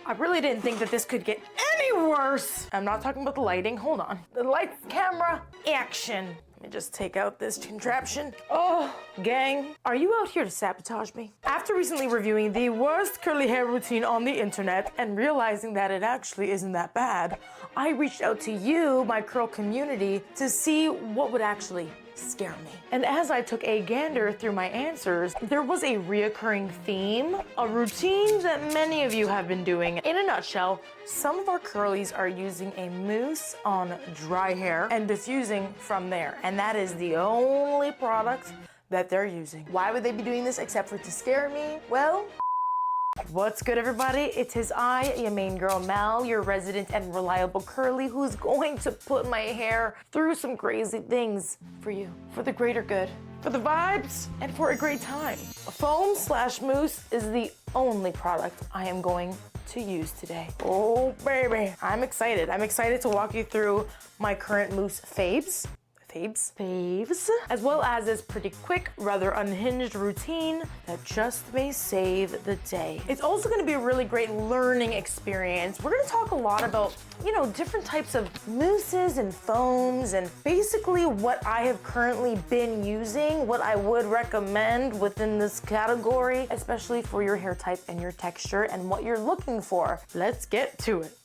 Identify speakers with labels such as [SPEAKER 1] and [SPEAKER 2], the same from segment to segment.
[SPEAKER 1] I really didn't think that this could get any worse. I'm not talking about the lighting. Hold on. The lights, camera, action. Let me just take out this contraption. Oh, gang, are you out here to sabotage me? After recently reviewing the worst curly hair routine on the internet and realizing that it actually isn't that bad, I reached out to you, my curl community, to see what would actually scare me. And as I took a gander through my answers, there was a reoccurring theme, a routine that many of you have been doing. In a nutshell, some of our curlies are using a mousse on dry hair and diffusing from there. And that is the only product that they're using. Why would they be doing this except for to scare me? Well, what's good, everybody? It is I, your main girl Mel, your resident and reliable curly, who's going to put my hair through some crazy things for you, for the greater good, for the vibes, and for a great time. Foam / mousse is the only product I am going to use today. Oh baby, I'm excited. I'm excited to walk you through my current mousse faves, as well as this pretty quick, rather unhinged routine that just may save the day. It's also gonna be a really great learning experience. We're gonna talk a lot about, different types of mousses and foams, and basically what I have currently been using, what I would recommend within this category, especially for your hair type and your texture and what you're looking for. Let's get to it.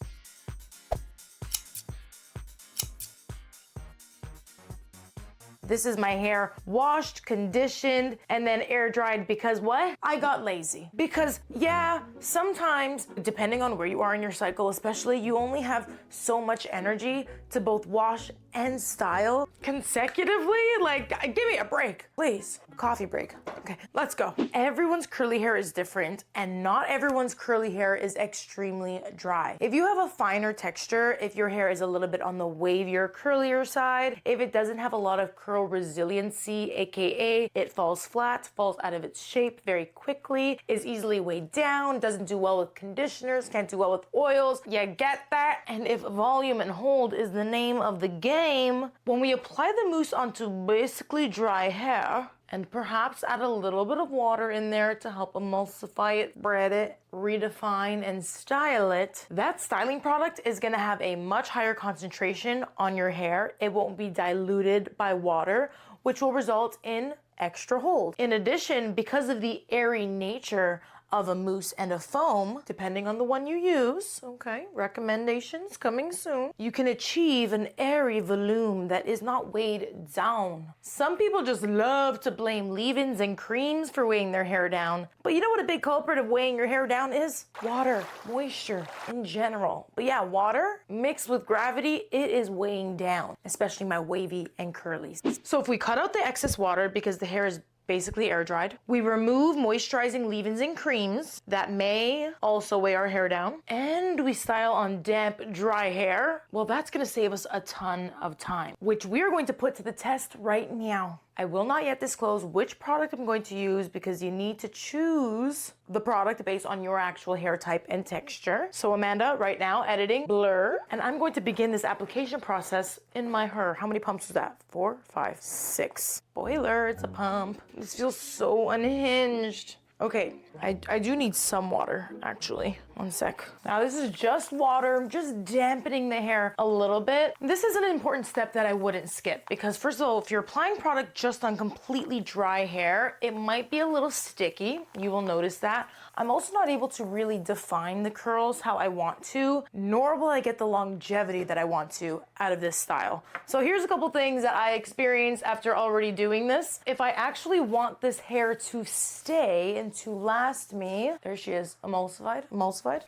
[SPEAKER 1] This is my hair washed, conditioned, and then air dried because what? I got lazy. Because yeah, sometimes, depending on where you are in your cycle especially, you only have so much energy to both wash and style consecutively. Like, give me a break, please. Coffee break. Okay, let's go. Everyone's curly hair is different, and not everyone's curly hair is extremely dry. If you have a finer texture, if your hair is a little bit on the wavier, curlier side, if it doesn't have a lot of curl resiliency, aka it falls flat, falls out of its shape very quickly, is easily weighed down, doesn't do well with conditioners, can't do well with oils, you get that? And if volume and hold is the name of the game, when we apply the mousse onto basically dry hair, and perhaps add a little bit of water in there to help emulsify it, spread it, redefine, and style it, that styling product is gonna have a much higher concentration on your hair. It won't be diluted by water, which will result in extra hold. In addition, because of the airy nature of a mousse and a foam, depending on the one you use, okay, recommendations coming soon, you can achieve an airy volume that is not weighed down. Some people just love to blame leave-ins and creams for weighing their hair down, but you know what a big culprit of weighing your hair down is? Water, moisture in general. But yeah, water mixed with gravity, it is weighing down, especially my wavy and curlies. So if we cut out the excess water because the hair is basically air dried, we remove moisturizing leave-ins and creams that may also weigh our hair down, and we style on damp, dry hair, well, that's gonna save us a ton of time, which we are going to put to the test right now. I will not yet disclose which product I'm going to use because you need to choose the product based on your actual hair type and texture. So Amanda, right now, editing, blur, and I'm going to begin this application process in my hair. How many pumps was that? 4, 5, 6. Spoiler, it's a pump. This feels so unhinged. Okay, I do need some water, actually. One sec. Now this is just water. I'm just dampening the hair a little bit. This is an important step that I wouldn't skip because first of all, if you're applying product just on completely dry hair, it might be a little sticky. You will notice that. I'm also not able to really define the curls how I want to, nor will I get the longevity that I want to out of this style. So here's a couple things that I experienced after already doing this. If I actually want this hair to stay and to last me, there she is, emulsified,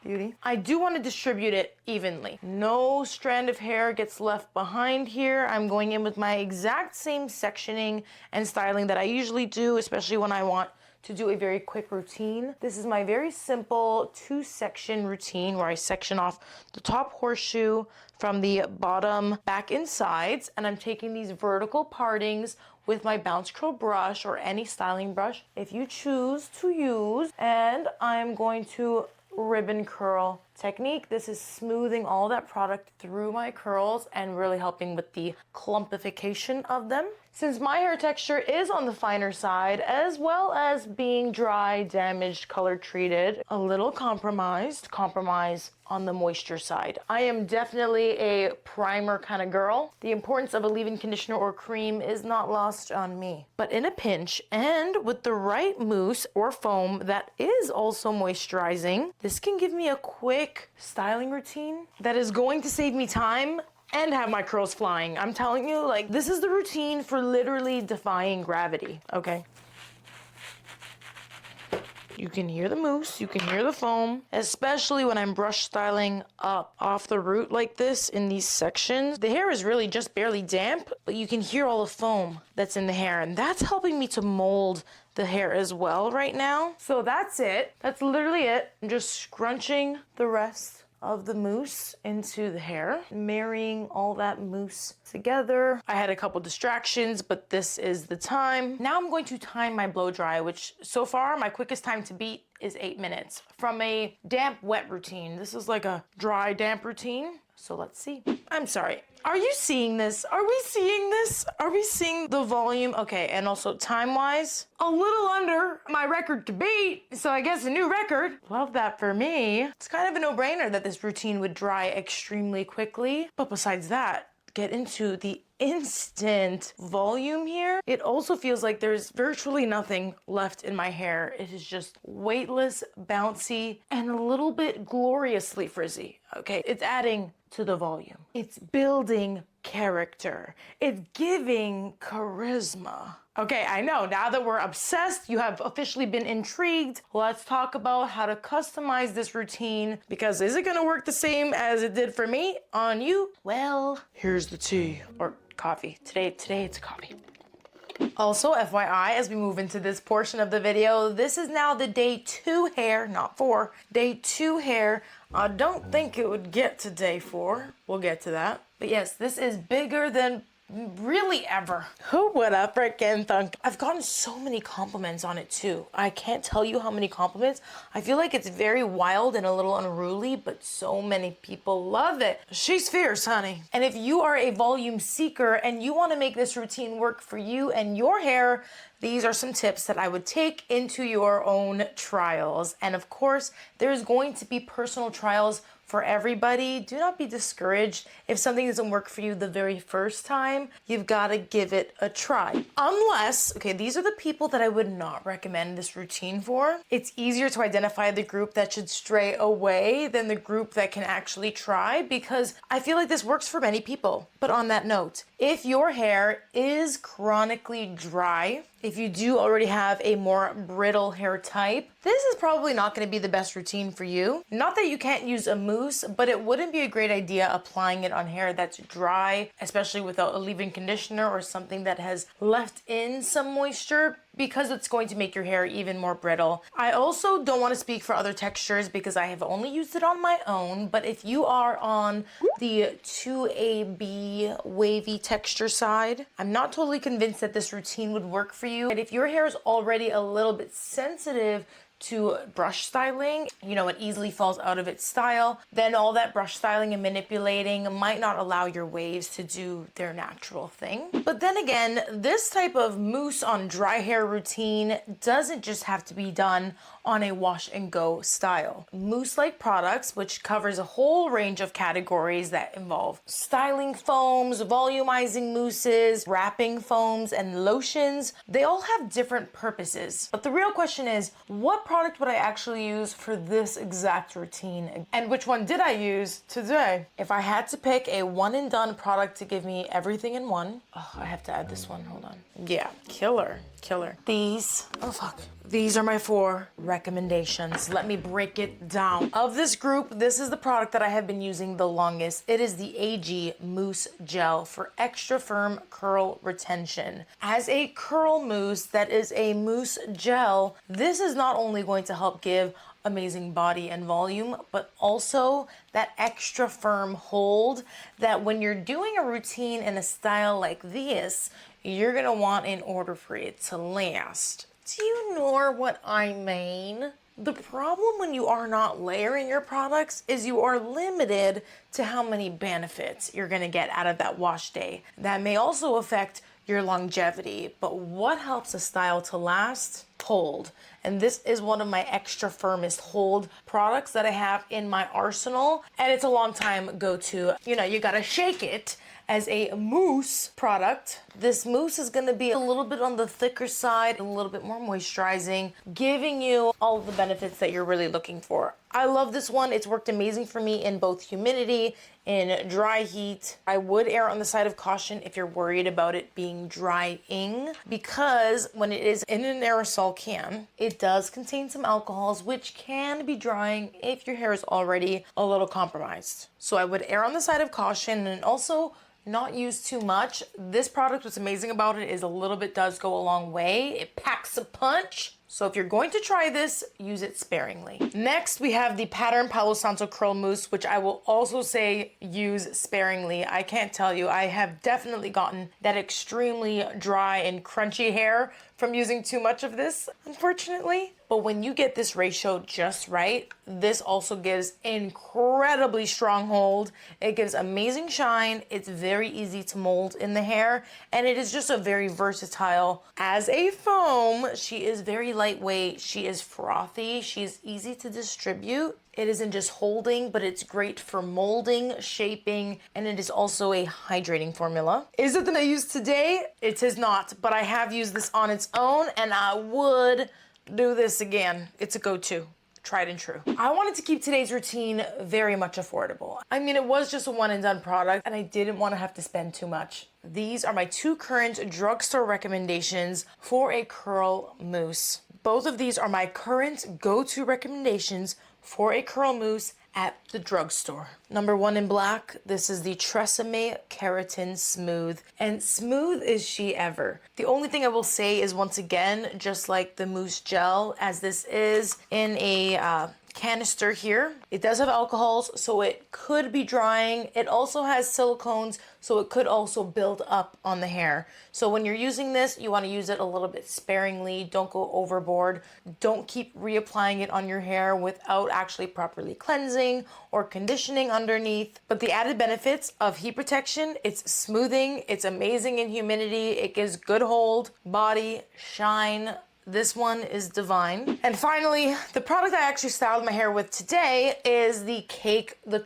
[SPEAKER 1] beauty. I do want to distribute it evenly. No strand of hair gets left behind here. I'm going in with my exact same sectioning and styling that I usually do, especially when I want to do a very quick routine. This is my very simple 2-section routine where I section off the top horseshoe from the bottom back and sides, and I'm taking these vertical partings with my bounce curl brush or any styling brush if you choose to use, and I'm going to ribbon curl technique. This is smoothing all that product through my curls and really helping with the clumpification of them. since my hair texture is on the finer side, as well as being dry, damaged, color treated, a little compromise on the moisture side. I am definitely a primer kind of girl. The importance of a leave-in conditioner or cream is not lost on me. But in a pinch, and with the right mousse or foam that is also moisturizing, this can give me a quick styling routine that is going to save me time and have my curls flying. I'm telling you, like, this is the routine for literally defying gravity, okay? You can hear the mousse, you can hear the foam, especially when I'm brush styling up off the root like this in these sections. The hair is really just barely damp, but you can hear all the foam that's in the hair, and that's helping me to mold the hair as well right now. So that's it. That's literally it. I'm just scrunching the rest of the mousse into the hair, marrying all that mousse together. I had a couple distractions, but this is the time. Now I'm going to time my blow dry, which so far my quickest time to beat is 8 minutes. From a damp wet routine, this is like a dry damp routine. So let's see. I'm sorry. Are you seeing this? Are we seeing this? Are we seeing the volume? Okay, and also time-wise, a little under my record to beat, so I guess a new record. Love that for me. It's kind of a no-brainer that this routine would dry extremely quickly. But besides that, get into the instant volume here. It also feels like there's virtually nothing left in my hair. It is just weightless, bouncy, and a little bit gloriously frizzy. Okay, it's adding to the volume. It's building character. It's giving charisma. Okay, I know, now that we're obsessed, you have officially been intrigued. Let's talk about how to customize this routine, because is it gonna work the same as it did for me on you? Well, here's the tea, or coffee. Today it's coffee. Also, FYI, as we move into this portion of the video, this is now the day 2 hair, not 4, day 2 hair. I don't think it would get to day 4. We'll get to that. But yes, this is bigger than really ever. Who would have freaking thunk? I've gotten so many compliments on it too. I can't tell you how many compliments. I feel like it's very wild and a little unruly, but so many people love it. She's fierce, honey. And if you are a volume seeker and you want to make this routine work for you and your hair, these are some tips that I would take into your own trials. And of course, there's going to be personal trials for everybody. Do not be discouraged if something doesn't work for you the very first time. You've got to give it a try. Unless, okay, these are the people that I would not recommend this routine for. It's easier to identify the group that should stray away than the group that can actually try, because I feel like this works for many people. But on that note, if your hair is chronically dry, if you do already have a more brittle hair type, this is probably not going to be the best routine for you. Not that you can't use a mousse, but it wouldn't be a great idea applying it on hair that's dry, especially without a leave-in conditioner or something that has left in some moisture, because it's going to make your hair even more brittle. I also don't want to speak for other textures because I have only used it on my own, but if you are on the 2AB wavy texture side, I'm not totally convinced that this routine would work for you. And if your hair is already a little bit sensitive to brush styling, you know, it easily falls out of its style, then all that brush styling and manipulating might not allow your waves to do their natural thing. But then again, this type of mousse on dry hair routine doesn't just have to be done on a wash and go style. Mousse-like products, which covers a whole range of categories that involve styling foams, volumizing mousses, wrapping foams, and lotions, they all have different purposes. But the real question is, what product would I actually use for this exact routine? And which one did I use today? If I had to pick a one and done product to give me everything in one, oh, I have to add this one, hold on. Yeah, killer. These, oh fuck. These are my 4 recommendations. Let me break it down. Of this group, this is the product that I have been using the longest. It is the AG Mousse Gel for extra firm curl retention. As a curl mousse that is a mousse gel, this is not only going to help give amazing body and volume, but also that extra firm hold that when you're doing a routine in a style like this, you're gonna want in order for it to last. Do you know what I mean? The problem when you are not layering your products is you are limited to how many benefits you're gonna get out of that wash day. That may also affect your longevity. But what helps a style to last? Hold. And this is one of my extra firmest hold products that I have in my arsenal. And it's a long time go-to. You know, you gotta shake it. As a mousse product, this mousse is going to be a little bit on the thicker side, a little bit more moisturizing, giving you all of the benefits that you're really looking for. I love this one. It's worked amazing for me in both humidity, in dry heat. I would err on the side of caution if you're worried about it being drying, because when it is in an aerosol can, it does contain some alcohols, which can be drying if your hair is already a little compromised. So I would err on the side of caution, and also not use too much. This product, what's amazing about it is a little bit does go a long way. It packs a punch. So if you're going to try this, use it sparingly. Next, we have the Pattern Palo Santo Curl Mousse, which I will also say use sparingly. I can't tell you, I have definitely gotten that extremely dry and crunchy hair from using too much of this, unfortunately. But when you get this ratio just right, this also gives incredibly strong hold. It gives amazing shine. It's very easy to mold in the hair, and it is just a very versatile. As a foam, she is very lightweight. She is frothy. She is easy to distribute. It isn't just holding, but it's great for molding, shaping, and it is also a hydrating formula. Is it that I use today? It is not, but I have used this on its own, and I would do this again. It's a go-to. Tried and true. I wanted to keep today's routine very much affordable. I mean, it was just a one and done product, and I didn't want to have to spend too much. These are my two current drugstore recommendations for a curl mousse. Both of these are my current go-to recommendations for a curl mousse at the drugstore. Number one in black, this is the TRESemmé Keratin Smooth, and smooth is she ever. The only thing I will say is, once again, just like the mousse gel, as this is in a canister here, it does have alcohols, so it could be drying. It also has silicones, so it could also build up on the hair. So when you're using this, you want to use it a little bit sparingly. Don't go overboard. Don't keep reapplying it on your hair without actually properly cleansing or conditioning underneath. But the added benefits of heat protection, it's smoothing, it's amazing in humidity, it gives good hold, body, shine. This one is divine. And finally, the product I actually styled my hair with today is the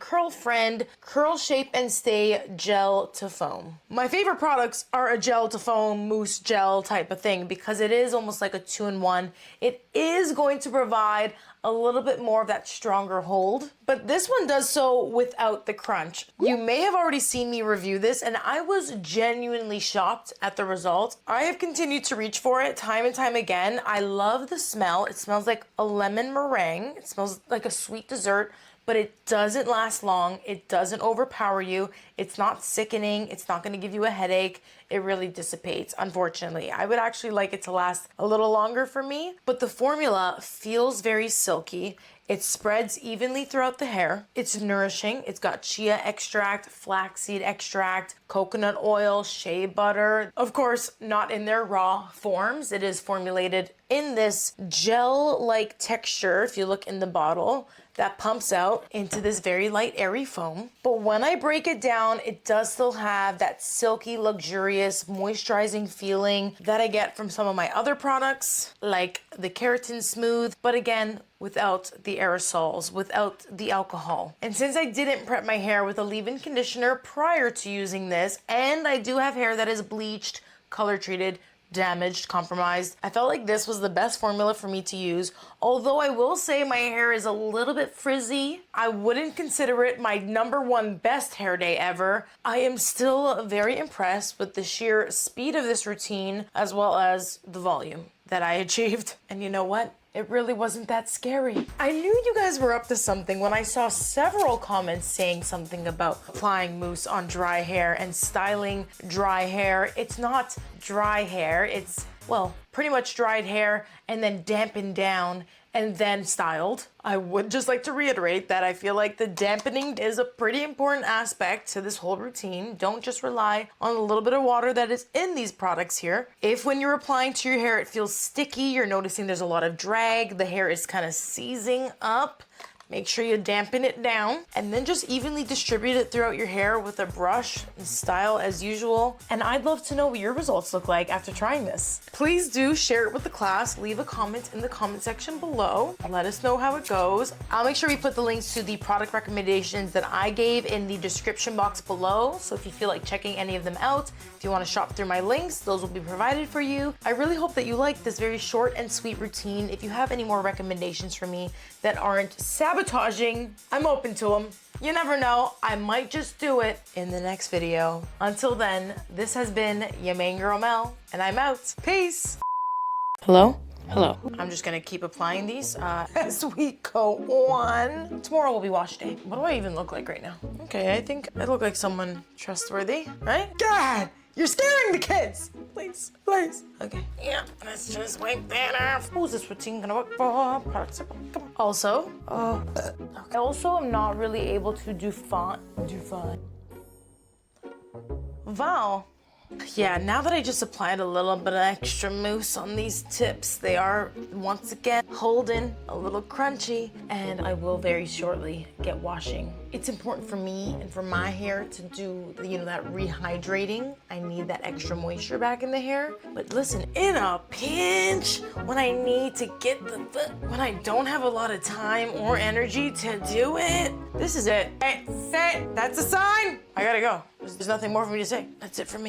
[SPEAKER 1] Curl Friend Curl Shape and Stay Gel to Foam. My favorite products are a gel to foam, mousse gel type of thing, because it is almost like a 2-in-1. It is going to provide a little bit more of that stronger hold, but this one does so without the crunch. You may have already seen me review this, and I was genuinely shocked at the result. I have continued to reach for it time and time again. I love the smell. It smells like a lemon meringue. It smells like a sweet dessert, but it doesn't last long. It doesn't overpower you. It's not sickening. It's not gonna give you a headache. It really dissipates, unfortunately. I would actually like it to last a little longer for me, but the formula feels very silky. It spreads evenly throughout the hair. It's nourishing. It's got chia extract, flaxseed extract, coconut oil, shea butter. Of course, not in their raw forms. It is formulated in this gel-like texture, if you look in the bottle, that pumps out into this very light, airy foam. But when I break it down, it does still have that silky, luxurious, moisturizing feeling that I get from some of my other products, like the Keratin Smooth, but again, without the aerosols, without the alcohol. And since I didn't prep my hair with a leave-in conditioner prior to using this, and I do have hair that is bleached, color treated, damaged, compromised, I felt like this was the best formula for me to use. Although I will say my hair is a little bit frizzy, I wouldn't consider it my #1 best hair day ever. I am still very impressed with the sheer speed of this routine, as well as the volume that I achieved. And you know what? It really wasn't that scary. I knew you guys were up to something when I saw several comments saying something about applying mousse on dry hair and styling dry hair. It's not dry hair, it's, well, pretty much dried hair and then dampened down and then styled. I would just like to reiterate that I feel like the dampening is a pretty important aspect to this whole routine. Don't just rely on a little bit of water that is in these products here. If when you're applying to your hair it feels sticky, you're noticing there's a lot of drag, the hair is kind of seizing up, Make sure you dampen it down and then just evenly distribute it throughout your hair with a brush and style as usual. And I'd love to know what your results look like after trying this. Please do share it with the class. Leave a comment in the comment section below. Let us know how it goes. I'll make sure we put the links to the product recommendations that I gave in the description box below. So if you feel like checking any of them out, if you want to shop through my links, those will be provided for you. I really hope that you like this very short and sweet routine. If you have any more recommendations for me that aren't sabotaging, I'm open to them. You never know, I might just do it in the next video. Until then, this has been your main girl Mel, and I'm out. Peace. Hello? Hello. I'm just gonna keep applying these as we go on. Tomorrow will be wash day. What do I even look like right now? Okay, I think I look like someone trustworthy, right? God, you're scaring the kids. Please, please. Okay, yeah, let's just wipe that off. Who's this routine gonna work for? Products, come on. Also, okay. I also am not really able to do font. Wow. Yeah, now that I just applied a little bit of extra mousse on these tips, they are once again holding a little crunchy, and I will very shortly get washing. It's important for me and for my hair to do, that rehydrating. I need that extra moisture back in the hair. But listen, in a pinch, when I need to get when I don't have a lot of time or energy to do it, this is it. Hey, that's a sign. I gotta go. There's nothing more for me to say. That's it for me.